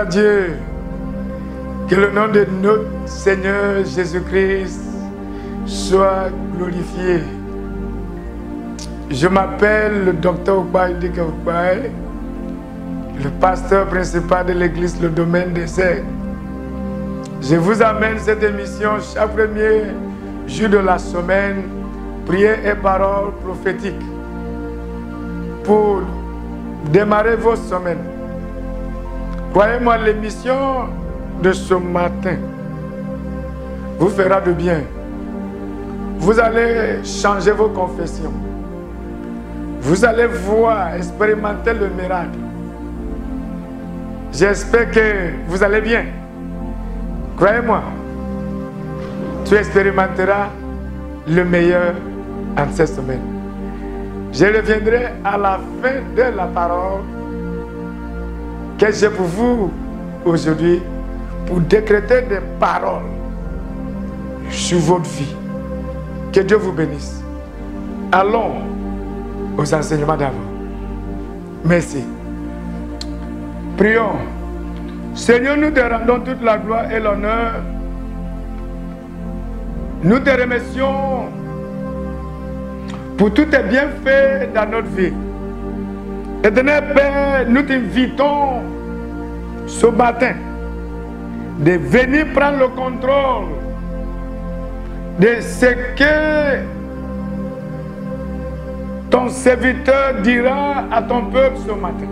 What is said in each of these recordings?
à Dieu. Que le nom de notre Seigneur Jésus-Christ soit glorifié. Je m'appelle le docteur Ogbaye Dike Ogbaye, le pasteur principal de l'église Le Domaine des Aides. Je vous amène cette émission chaque premier jour de la semaine, prières et paroles prophétiques, pour démarrer vos semaines. Croyez-moi, l'émission de ce matin vous fera de bien. Vous allez changer vos confessions. Vous allez voir, expérimenter le miracle. J'espère que vous allez bien. Croyez-moi, tu expérimenteras le meilleur en cette semaine. Je reviendrai à la fin de la parole que j'ai pour vous aujourd'hui pour décréter des paroles sur votre vie. Que Dieu vous bénisse. Allons aux enseignements d'avant. Merci. Prions. Seigneur, nous te rendons toute la gloire et l'honneur. Nous te remercions pour tous tes bienfaits dans notre vie. Éternel Père, nous t'invitons ce matin de venir prendre le contrôle de ce que ton serviteur dira à ton peuple ce matin.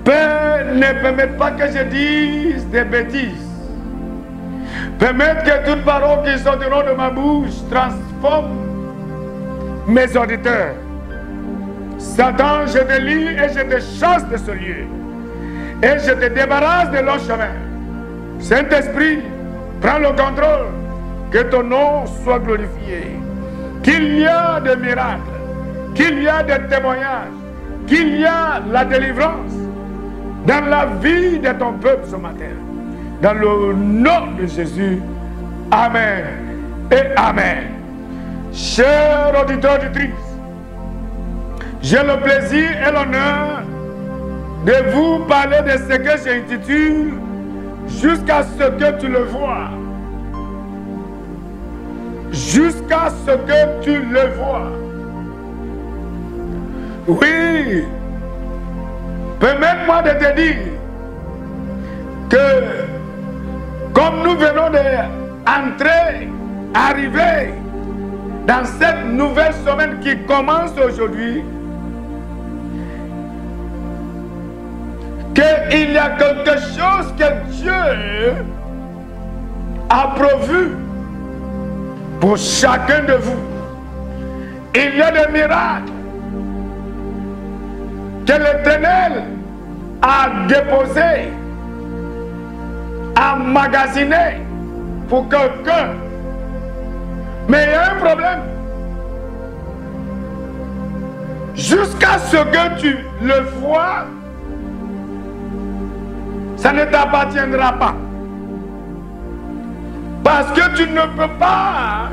Père, ne permets pas que je dise des bêtises. Permets que toutes paroles qui sortiront de ma bouche transforment mes auditeurs. Satan, je te lis et je te chasse de ce lieu. Et je te débarrasse de leur chemin. Saint-Esprit, prends le contrôle. Que ton nom soit glorifié. Qu'il y a des miracles, qu'il y a des témoignages, qu'il y a la délivrance dans la vie de ton peuple ce matin. Dans le nom de Jésus. Amen et Amen. Chers auditeurs et auditrices, j'ai le plaisir et l'honneur de vous parler de ce que j'intitule Jusqu'à ce que tu le vois. Jusqu'à ce que tu le vois. Oui. Permets-moi de te dire que comme nous venons d'entrer, arriver dans cette nouvelle semaine qui commence aujourd'hui, qu'il y a quelque chose que Dieu a prévu pour chacun de vous. Il y a des miracles que l'Éternel a déposés, a emmagasinés pour quelqu'un. Mais il y a un problème. Jusqu'à ce que tu le vois, ça ne t'appartiendra pas. Parce que tu ne peux pas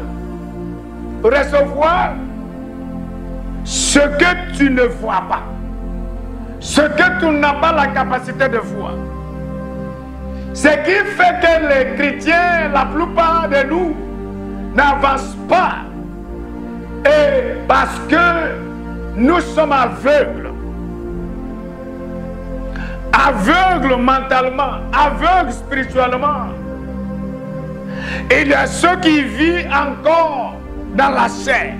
recevoir ce que tu ne vois pas. Ce que tu n'as pas la capacité de voir. Ce qui fait que les chrétiens, la plupart de nous, n'avancent pas. Et parce que nous sommes aveugles. Aveugles mentalement, aveugles spirituellement. Il y a ceux qui vivent encore dans la chair.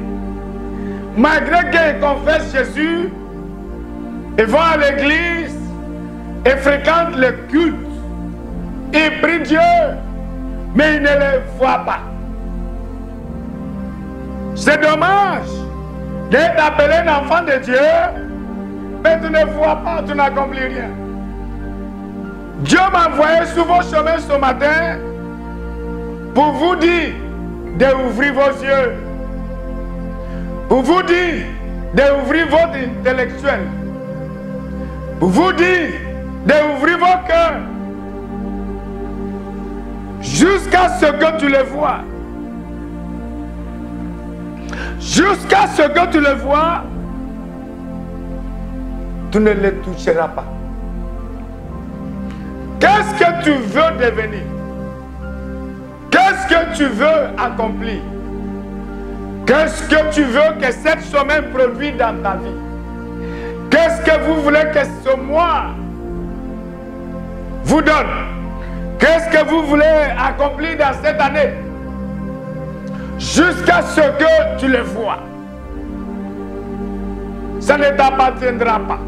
Malgré qu'ils confessent Jésus, ils vont à l'église et fréquentent le culte. Ils prient Dieu, mais ils ne le voient pas. C'est dommage d'être appelé un enfant de Dieu, mais tu ne vois pas, tu n'accomplis rien. Dieu m'a envoyé sur vos chemins ce matin pour vous dire d'ouvrir vos yeux, pour vous dire d'ouvrir votre intellectuel, pour vous dire d'ouvrir vos cœurs, jusqu'à ce que tu le vois. Jusqu'à ce que tu le vois, tu ne le toucheras pas. Qu'est-ce que tu veux devenir? Qu'est-ce que tu veux accomplir? Qu'est-ce que tu veux que cette semaine produise dans ta vie? Qu'est-ce que vous voulez que ce mois vous donne? Qu'est-ce que vous voulez accomplir dans cette année? Jusqu'à ce que tu le vois. Ça ne t'appartiendra pas.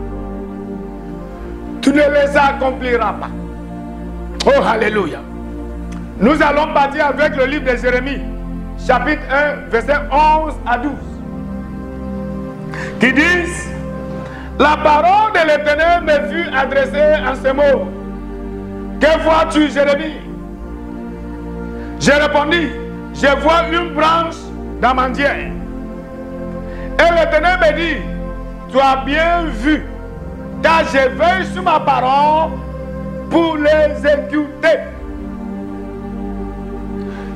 Tu ne les accompliras pas. Oh, alléluia. Nous allons partir avec le livre de Jérémie, chapitre 1, verset 11 à 12. Qui disent: la parole de l'Éternel me fut adressée en ces mots. Que vois-tu, Jérémie? J'ai répondu: je vois une branche d'amandier. Et l'Éternel me dit: tu as bien vu, car je veille sur ma parole pour l'exécuter.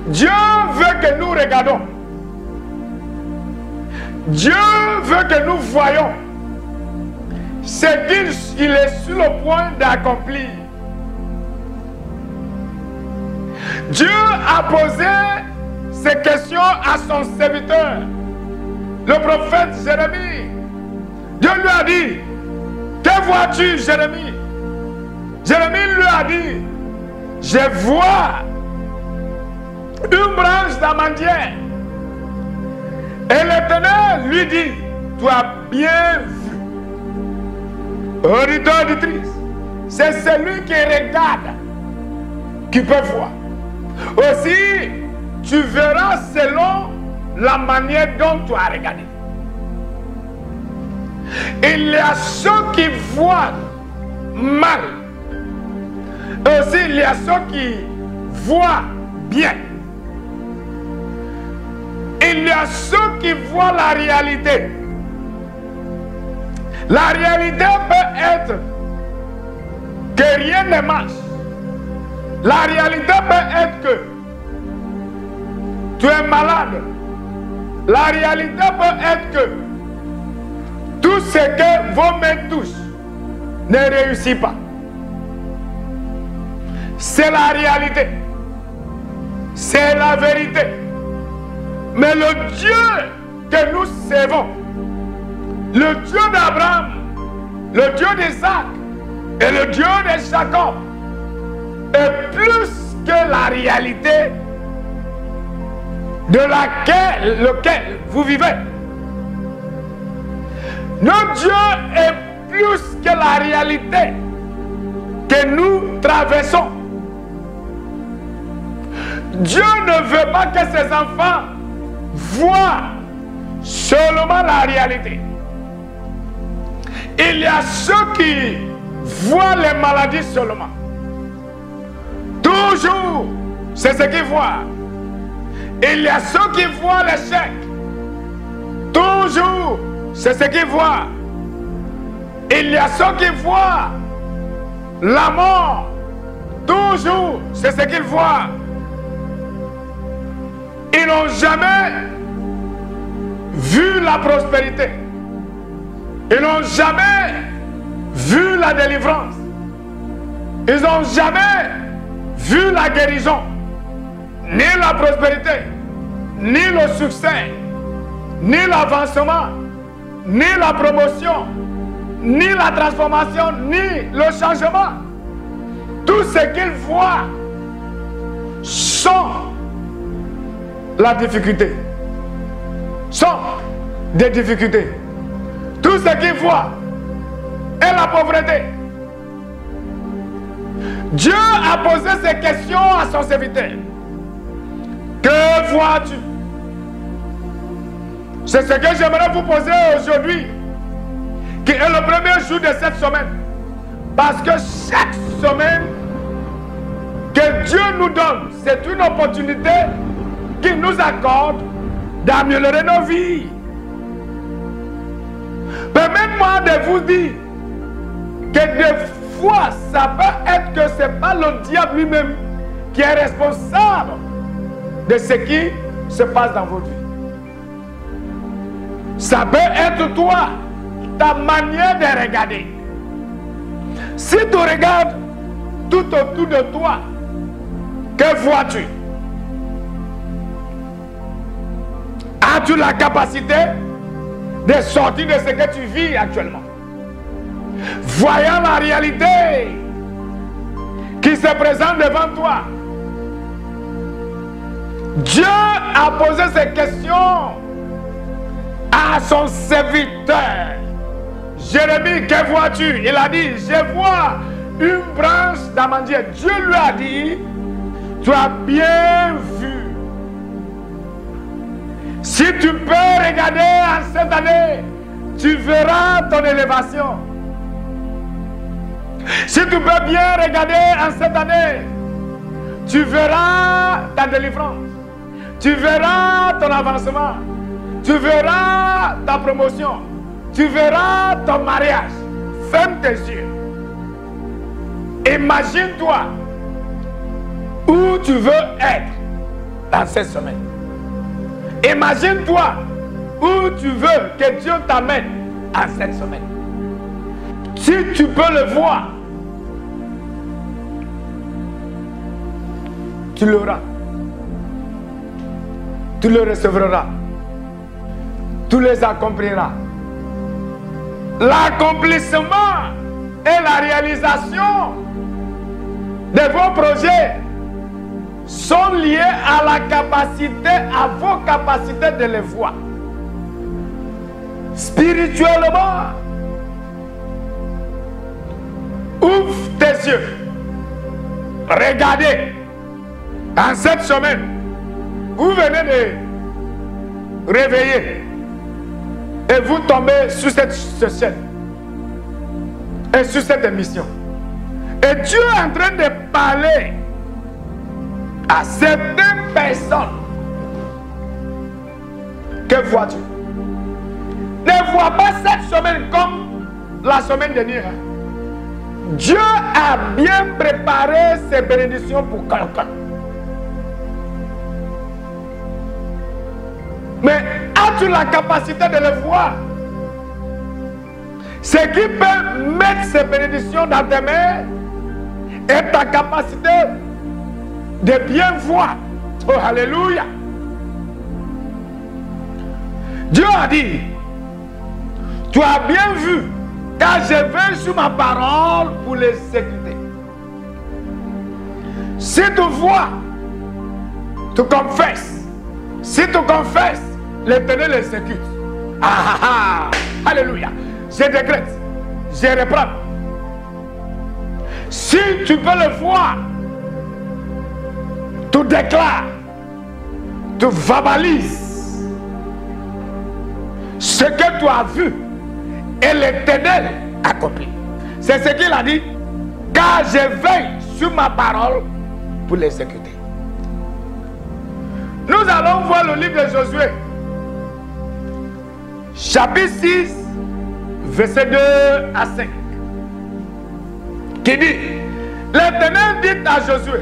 Dieu veut que nous regardons. Dieu veut que nous voyons ce qu'il est sur le point d'accomplir. Dieu a posé ces questions à son serviteur, le prophète Jérémie. Dieu lui a dit: que vois-tu, Jérémie? Jérémie lui a dit: je vois une branche d'amandier. Et l'Éternel lui dit: tu as bien vu. Auditeur, auditrice, c'est celui qui regarde qui peut voir. Aussi, tu verras selon la manière dont tu as regardé. Il y a ceux qui voient mal. Aussi, il y a ceux qui voient bien. Il y a ceux qui voient la réalité. La réalité peut être que rien ne marche. La réalité peut être que tu es malade. La réalité peut être que tout ce que vos mains touchent ne réussit pas. C'est la réalité. C'est la vérité. Mais le Dieu que nous servons, le Dieu d'Abraham, le Dieu d'Isaac et le Dieu de Jacob, est plus que la réalité de laquelle vous vivez. Notre Dieu est plus que la réalité que nous traversons. Dieu ne veut pas que ses enfants voient seulement la réalité. Il y a ceux qui voient les maladies seulement. Toujours, c'est ce qu'ils voient. Il y a ceux qui voient l'échec. Toujours, c'est ce qu'ils voient. Il y a ceux qui voient la mort. Toujours, c'est ce qu'ils voient. Ils n'ont jamais vu la prospérité. Ils n'ont jamais vu la délivrance. Ils n'ont jamais vu la guérison, ni la prospérité, ni le succès, ni l'avancement, ni la promotion, ni la transformation, ni le changement. Tout ce qu'ils voient sont la difficulté, sont des difficultés. Tout ce qu'ils voient est la pauvreté. Dieu a posé ces questions à son serviteur. Que vois-tu? C'est ce que j'aimerais vous poser aujourd'hui, qui est le premier jour de cette semaine. Parce que chaque semaine que Dieu nous donne, c'est une opportunité qu'il nous accorde d'améliorer nos vies. Permettez-moi de vous dire que des fois, ça peut être que ce n'est pas le diable lui-même qui est responsable de ce qui se passe dans votre vie. Ça peut être toi, ta manière de regarder. Si tu regardes, tout tout autour de toi, que vois-tu? As-tu la capacité de sortir de ce que tu vis actuellement? Voyant la réalité qui se présente devant toi, Dieu a posé ces questions à son serviteur. Jérémie, que vois-tu? Il a dit, je vois une branche d'amandier. Dieu lui a dit, tu as bien vu. Si tu peux regarder en cette année, tu verras ton élévation. Si tu peux bien regarder en cette année, tu verras ta délivrance. Tu verras ton avancement. Tu verras ta promotion. Tu verras ton mariage. Ferme tes yeux. Imagine-toi où tu veux être dans cette semaine. Imagine-toi où tu veux que Dieu t'amène en cette semaine. Si tu peux le voir, tu l'auras. Tu le recevras. Tu les accompliras. L'accomplissement et la réalisation de vos projets sont liés à la capacité, à vos capacités de les voir. Spirituellement, ouvre tes yeux. Regardez, en cette semaine, vous venez de réveiller et vous tombez sur cette chaîne et sur cette émission. Et Dieu est en train de parler à certaines personnes. Que vois-tu? Ne vois pas cette semaine comme la semaine dernière. Dieu a bien préparé ses bénédictions pour quelqu'un. Mais as-tu la capacité de le voir? Ce qui peut mettre ces bénédictions dans tes mains est ta capacité de bien voir. Oh, alléluia. Dieu a dit, tu as bien vu, car je vais sur ma parole pour les exécuter. Si tu vois, tu confesses. Si tu confesses, l'Éternel l'exécute. Ah, ah, ah. Alléluia. Je décrète, je reprends. Si tu peux le voir, tu déclares, tu verbalises ce que tu as vu et l'Éternel accomplit. C'est ce qu'il a dit, car je veille sur ma parole pour l'exécuter. Nous allons voir le livre de Josué, chapitre 6, verset 2 à 5, qui dit, l'Éternel dit à Josué,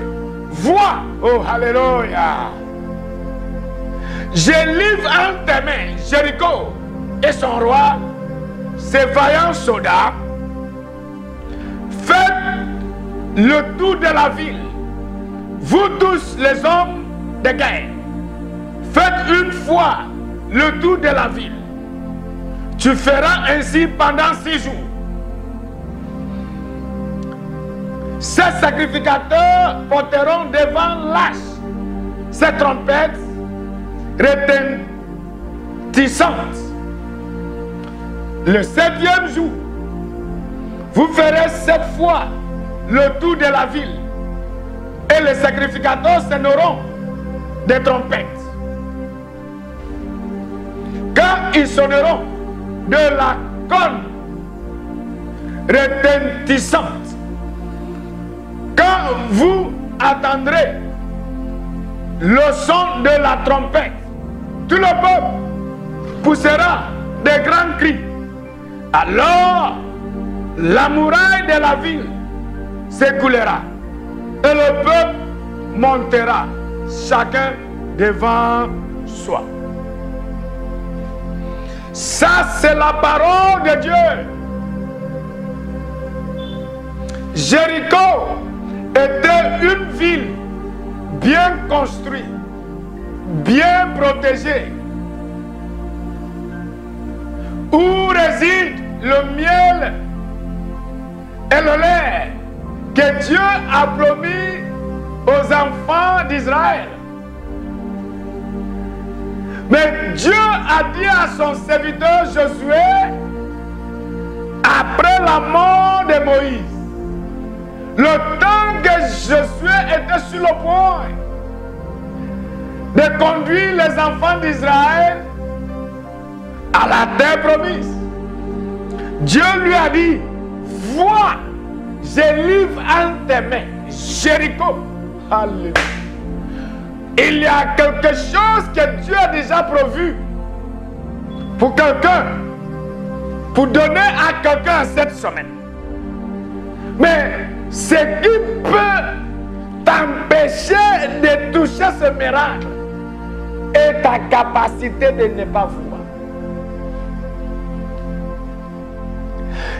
vois, oh alléluia, je livre en tes mains Jéricho et son roi, ses vaillants soldats. Faites le tour de la ville, vous tous les hommes de guerre. Faites une fois le tour de la ville. Tu feras ainsi pendant 6 jours. Ces sacrificateurs porteront devant l'arche ces trompettes retentissantes. Le 7e jour, vous ferez 7 fois le tour de la ville et les sacrificateurs sonneront des trompettes. Quand ils sonneront de la corne retentissante, quand vous attendrez le son de la trompette, tout le peuple poussera des grands cris. Alors la muraille de la ville s'écoulera et le peuple montera, chacun devant soi. Ça, c'est la parole de Dieu. Jéricho était une ville bien construite, bien protégée, où réside le miel et le lait que Dieu a promis aux enfants d'Israël. Mais Dieu a dit à son serviteur Josué, après la mort de Moïse, le temps que Josué était sur le point de conduire les enfants d'Israël à la terre promise, Dieu lui a dit, vois, je livre en tes mains Jéricho. Alléluia. Il y a quelque chose que Dieu a déjà prévu pour quelqu'un, pour donner à quelqu'un cette semaine. Mais ce qui peut t'empêcher de toucher ce miracle est ta capacité de ne pas voir.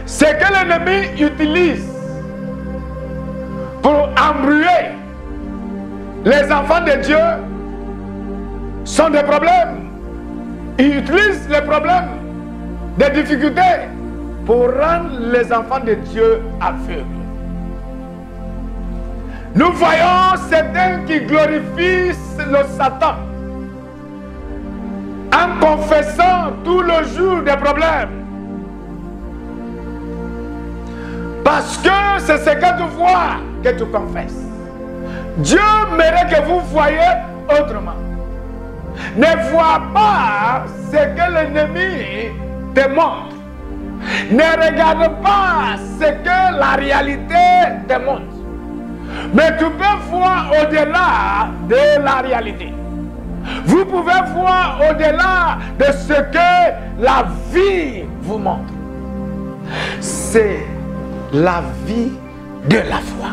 Ce que l'ennemi utilise pour embrouiller les enfants de Dieu sont des problèmes. Il utilise les problèmes, des difficultés pour rendre les enfants de Dieu aveugles. Nous voyons certains qui glorifient le Satan en confessant tout le jour des problèmes. Parce que c'est ce que tu vois que tu confesses. Dieu mérite que vous voyez autrement. Ne vois pas ce que l'ennemi te montre. Ne regarde pas ce que la réalité te montre. Mais tu peux voir au-delà de la réalité. Vous pouvez voir au-delà de ce que la vie vous montre. C'est la vie de la foi.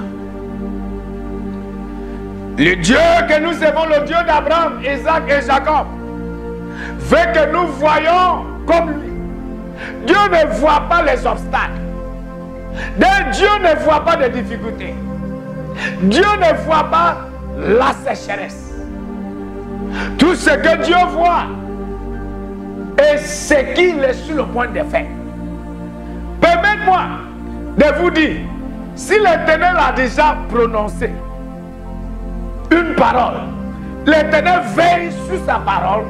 Le Dieu que nous servons, le Dieu d'Abraham, Isaac et Jacob, veut que nous voyions comme lui. Dieu ne voit pas les obstacles. Dieu ne voit pas de difficultés. Dieu ne voit pas la sécheresse. Tout ce que Dieu voit est ce qu'il est sur le point de faire. Permettez-moi de vous dire, si l'Éternel a déjà prononcé une parole, l'Éternel veille sur sa parole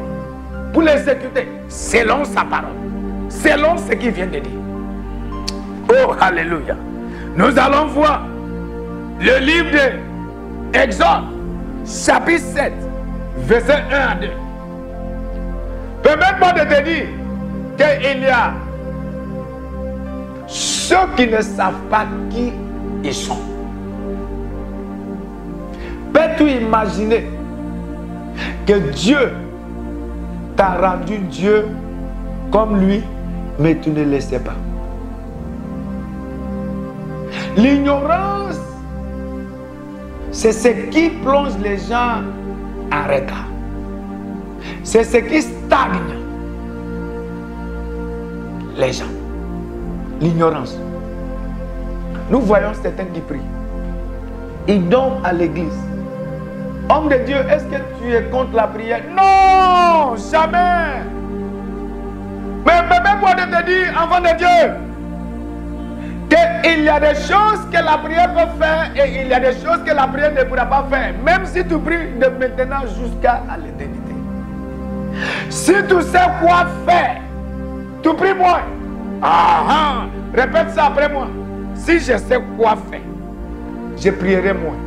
pour l'exécuter selon sa parole, selon ce qu'il vient de dire. Oh, alléluia. Nous allons voir le livre de Exode, chapitre 7, verset 1 à 2. Permets-moi de te dire qu'il y a ceux qui ne savent pas qui ils sont. Peux-tu imaginer que Dieu t'a rendu Dieu comme lui, mais tu ne le sais pas? L'ignorance, c'est ce qui plonge les gens en retard. C'est ce qui stagne les gens. L'ignorance. Nous voyons certains qui prient. Ils donnent à l'église. Homme de Dieu, est-ce que tu es contre la prière? Non, jamais. Mais permets-moi de te dire, enfant de Dieu, qu'il y a des choses que la prière peut faire et il y a des choses que la prière ne pourra pas faire. Même si tu pries de maintenant jusqu'à l'éternité. Si tu sais quoi faire, tu pries moins. Répète ça après moi. Si je sais quoi faire, je prierai moins.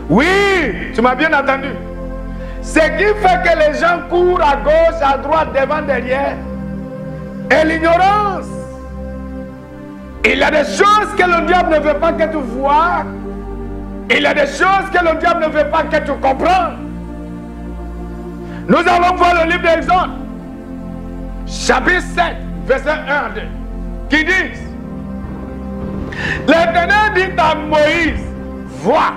Oui, tu m'as bien entendu. Ce qui fait que les gens courent à gauche, à droite, devant, derrière, est l'ignorance. Il y a des choses que le diable ne veut pas que tu vois. Il y a des choses que le diable ne veut pas que tu comprennes. Nous allons voir le livre d'Exode, chapitre 7, verset 1 à 2, qui dit: l'Éternel dit à Moïse, vois,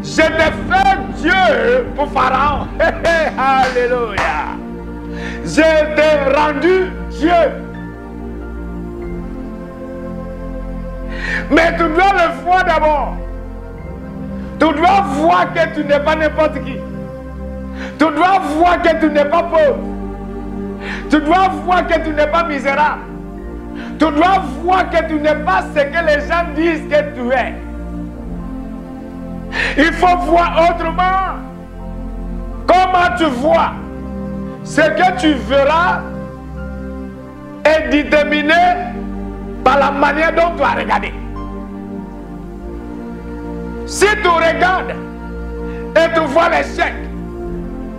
je t'ai fait Dieu pour Pharaon. Alléluia. Je t'ai rendu Dieu. Mais tu dois le voir d'abord. Tu dois voir que tu n'es pas n'importe qui. Tu dois voir que tu n'es pas pauvre. Tu dois voir que tu n'es pas misérable. Tu dois voir que tu n'es pas ce que les gens disent que tu es. Il faut voir autrement. Comment tu vois? Ce que tu verras est déterminé par la manière dont tu as regardé. Si tu regardes et tu vois l'échec,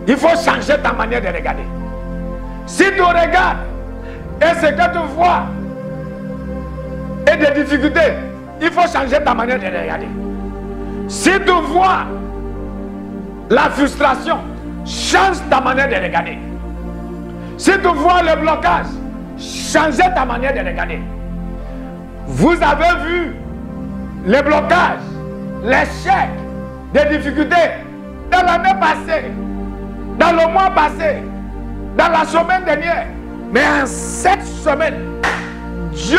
il faut changer ta manière de regarder. Si tu regardes et ce que tu vois est des difficultés, il faut changer ta manière de regarder. Si tu vois la frustration, change ta manière de regarder. Si tu vois le blocage, change ta manière de regarder. Vous avez vu les blocages, l'échec, des difficultés dans l'année passée, dans le mois passé, dans la semaine dernière. Mais en cette semaine, Dieu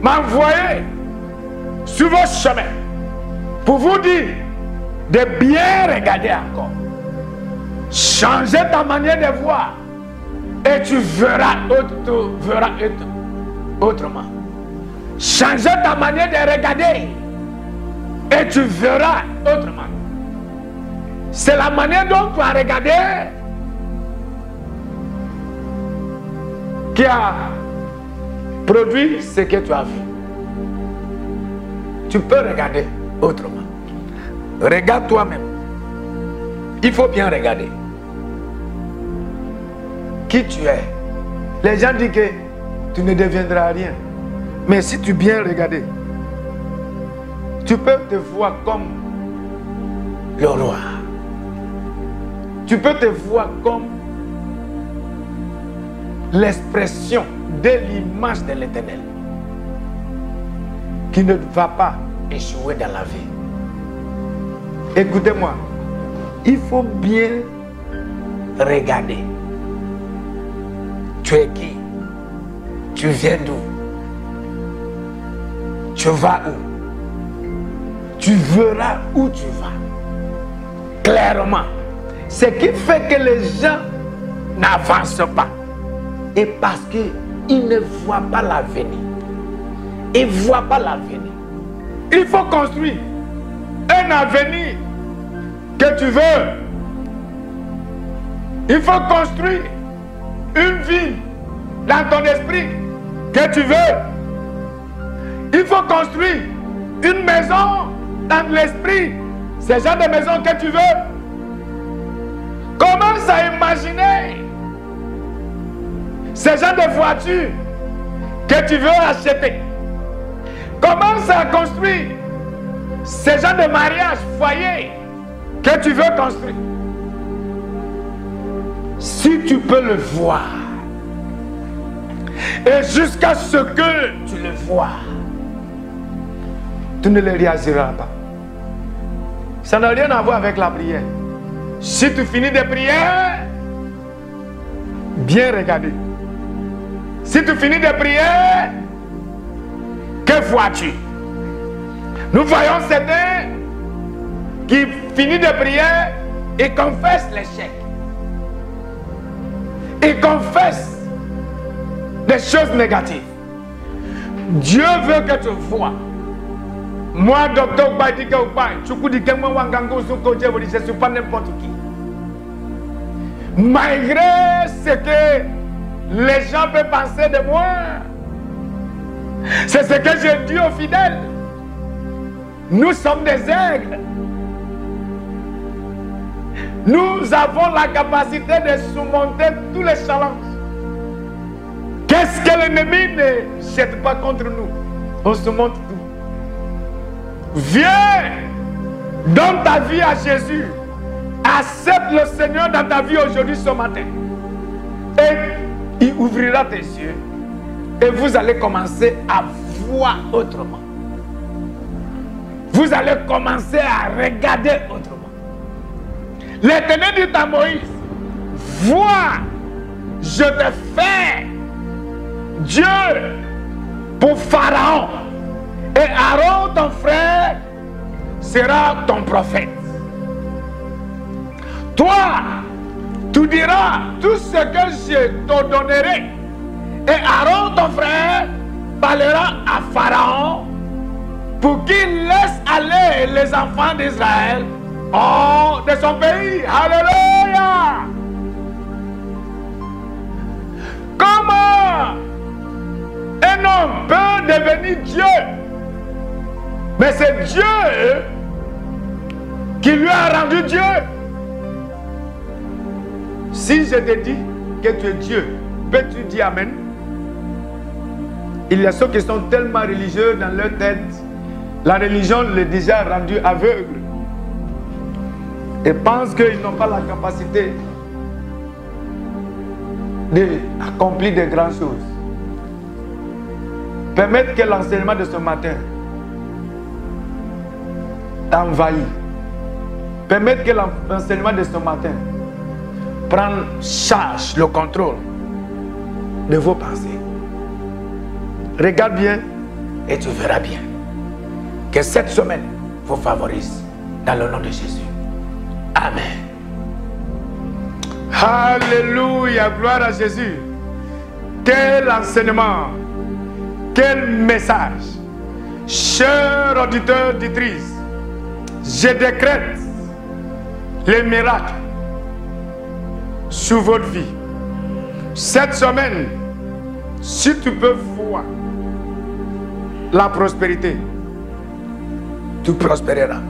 m'a envoyé sur vos chemins pour vous dire de bien regarder encore. Changer ta manière de voir et tu verras autrement. Changer ta manière de regarder et tu verras autrement. C'est la manière dont tu as regardé qui a produit ce que tu as vu. Tu peux regarder autrement. Regarde toi-même. Il faut bien regarder qui tu es. Les gens disent que tu ne deviendras rien. Mais si tu bien regardes, tu peux te voir comme le roi. Tu peux te voir comme l'expression de l'image de l'Éternel qui ne va pas échouer dans la vie. Écoutez-moi, il faut bien regarder. Tu es qui? Tu viens d'où? Tu vas où? Tu verras où tu vas. Clairement. Ce qui fait que les gens n'avancent pas. Et parce qu'ils ne voient pas l'avenir. Ils ne voient pas l'avenir. Il faut construire un avenir que tu veux. Il faut construire une vie dans ton esprit que tu veux. Il faut construire une maison dans l'esprit. C'est le genre de maison que tu veux. Commence à imaginer ce genre de voiture que tu veux acheter. Commence à construire ce genre de mariage, foyer que tu veux construire. Si tu peux le voir, et jusqu'à ce que tu le vois, tu ne le réaliseras pas. Ça n'a rien à voir avec la prière. Si tu finis de prier, bien regarder. Si tu finis de prier, que vois-tu? Nous voyons certains qui finissent de prier et confessent l'échec. Ils confessent des choses négatives. Dieu veut que tu vois. Moi, docteur Badika Oupa, je ne suis pas n'importe qui. Malgré ce que les gens peuvent penser de moi, c'est ce que je dis aux fidèles. Nous sommes des aigles. Nous avons la capacité de surmonter tous les challenges. Qu'est-ce que l'ennemi ne jette pas contre nous? On surmonte tout. Viens dans ta vie à Jésus. Accepte le Seigneur dans ta vie aujourd'hui, ce matin. Et il ouvrira tes yeux. Et vous allez commencer à voir autrement. Vous allez commencer à regarder autrement. L'Éternel dit à Moïse, vois, je te fais Dieu pour Pharaon Et Aaron, ton frère, sera ton prophète. Toi, tu diras tout ce que je te donnerai. Et Aaron, ton frère, parlera à Pharaon pour qu'il laisse aller les enfants d'Israël hors de son pays. Alléluia! Comment un homme peut devenir Dieu? Mais c'est Dieu qui lui a rendu Dieu. Si je te dis que tu es Dieu, peux-tu dire Amen? Il y a ceux qui sont tellement religieux dans leur tête, la religion les déjà rendus aveugles et pensent qu'ils n'ont pas la capacité d'accomplir de grandes choses. Permettre que l'enseignement de ce matin t'envahisse. Permettre que l'enseignement de ce matin prenne charge, le contrôle de vos pensées. Regarde bien et tu verras bien que cette semaine vous favorise dans le nom de Jésus. Amen. Alléluia, gloire à Jésus. Quel enseignement, quel message. Chers auditeurs, auditrices, je décrète les miracles sur votre vie. Cette semaine, si tu peux voir la prospérité, tu prospéreras.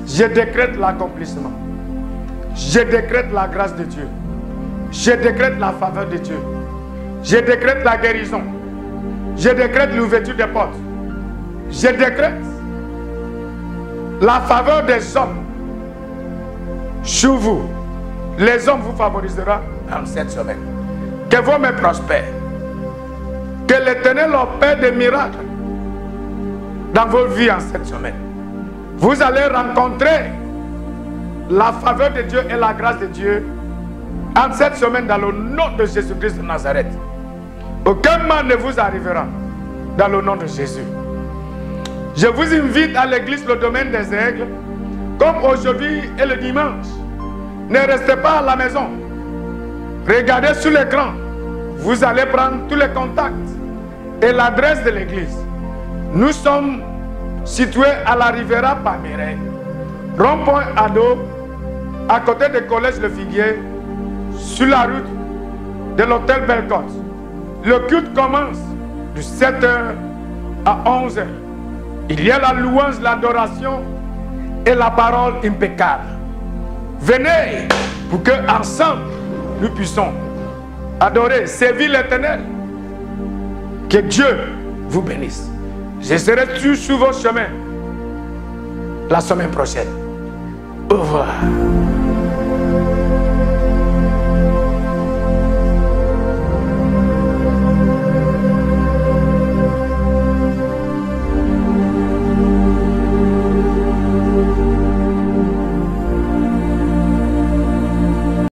Je décrète l'accomplissement. Je décrète la grâce de Dieu. Je décrète la faveur de Dieu. Je décrète la guérison. Je décrète l'ouverture des portes. Je décrète la faveur des hommes sur vous. Les hommes vous favoriseront en cette semaine. Que vos mains prospèrent. Que l'Éternel opère des miracles dans vos vies en cette semaine. Vous allez rencontrer la faveur de Dieu et la grâce de Dieu en cette semaine dans le nom de Jésus-Christ de Nazareth. Aucun mal ne vous arrivera dans le nom de Jésus. Je vous invite à l'église Le Domaine des Aigles, comme aujourd'hui et le dimanche. Ne restez pas à la maison. Regardez sur l'écran. Vous allez prendre tous les contacts et l'adresse de l'église. Nous sommes situés à la Riviera Palmeraie, rond-point Ado, à côté du collège Le Figuier, sur la route de l'hôtel Bellecote. Le culte commence de 7h à 11h. Il y a la louange, l'adoration et la parole impeccable. Venez pour que ensemble nous puissions adorer, servir l'Éternel. Que Dieu vous bénisse. Je serai toujours sur vos chemins la semaine prochaine. Au revoir.